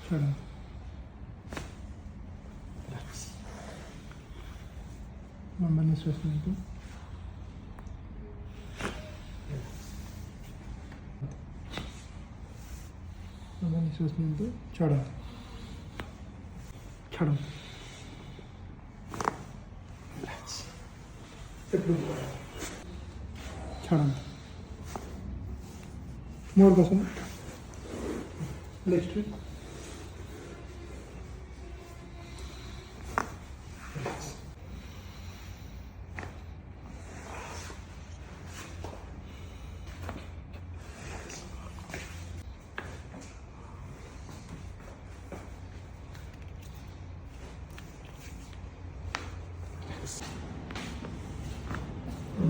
छोड़ो, रिलैक्स। लंबा निश्वास लीजिए। लंबा निश्वास लीजिए। छोड़ो, छोड़ो, रिलैक्स। छोड़ो, मोर बसो, leg straight.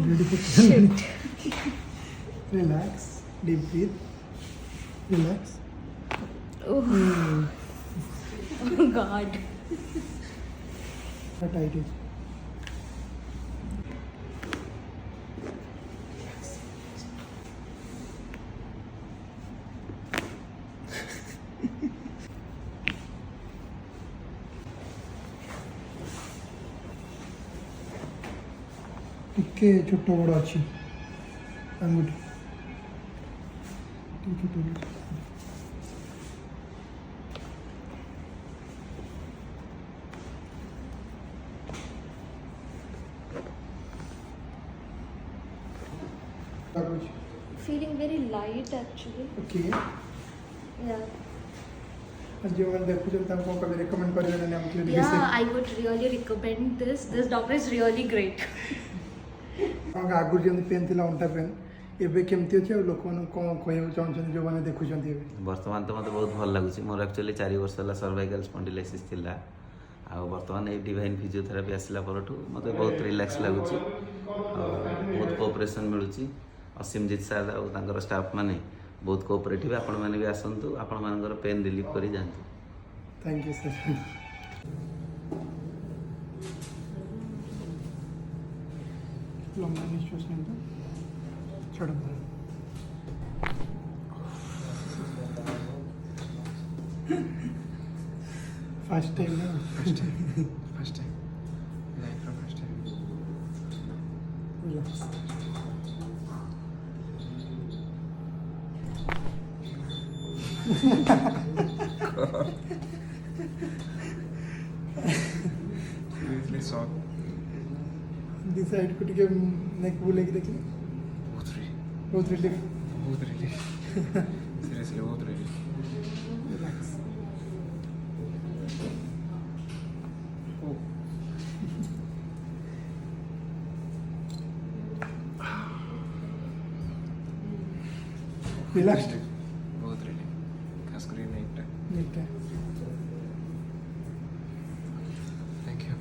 Ready for shit. Relax. Deep breathe. Relax. Oh, oh God. How tight is? ଟିକେ ଛୋଟ ବଡ଼ ଅଛି ଆଙ୍ଗୁଠି ଟିକେ ଛୋଟ ବଡ଼। ଲାଗୁଛି Feeling very light actually. Okay. Yeah. ଯେଉଁମାନେ ଦେଖୁଛନ୍ତି ତାଙ୍କୁ କ'ଣ କହିବେ ରେକମେଣ୍ଡ କରିବେ ନା ଆମକୁ Yeah, I would really recommend this. This doctor is really great. ଆପଣଙ୍କ ଆଗରୁ ଯେମିତି ପେନ୍ ଥିଲା ଅଣ୍ଟା ପେନ୍ ଏବେ କେମିତି ଅଛି ଆଉ ଲୋକମାନଙ୍କୁ କ'ଣ କହିବାକୁ ଚାହୁଁଛନ୍ତି ଯେଉଁମାନେ ଦେଖୁଛନ୍ତି ଏବେ? ବର୍ତ୍ତମାନ ତ ମୋତେ ବହୁତ ଭଲ ଲାଗୁଛି। ମୋର ଆକ୍ଚୁଆଲି 4 ବର୍ଷ ହେଲା ସର୍ଭାଇକାଲ ସ୍ପଣ୍ଡିଲାଇସିସ୍ ଥିଲା, ଆଉ ବର୍ତ୍ତମାନ ଏଇ ଡିଭାଇନ୍ ଫିଜିଓଥେରାପି ଆସିଲା ପରଠୁ ମୋତେ ବହୁତ ରିଲାକ୍ସ ଲାଗୁଛି ଆଉ ବହୁତ କୋଅପରେସନ୍ ମିଳୁଛି। ଅସିମଜିତ ସାର୍ ଆଉ ତାଙ୍କର ଷ୍ଟାଫ୍ ମାନେ ବହୁତ କୋଅପରେଟିଭ୍। ଆପଣମାନେ ବି ଆସନ୍ତୁ, ଆପଣମାନଙ୍କର ପେନ୍ ରିଲିଫ୍ କରି ଯାଆନ୍ତୁ। Thank you sir. लंबा निश्वास लेंगे। छोड़ो। फर्स्ट टाइम ना? फर्स्ट टाइम लाइफ का first time. Relax. Seriously shock. Decide को टिके नेक बुलेगी देखिए। बहुत रिलीफ। सीरियसली बहुत रिलीफ। रिलैक्स। रिलैक्स। बहुत रिलीफ, खास कर night time. Night time. Thank you.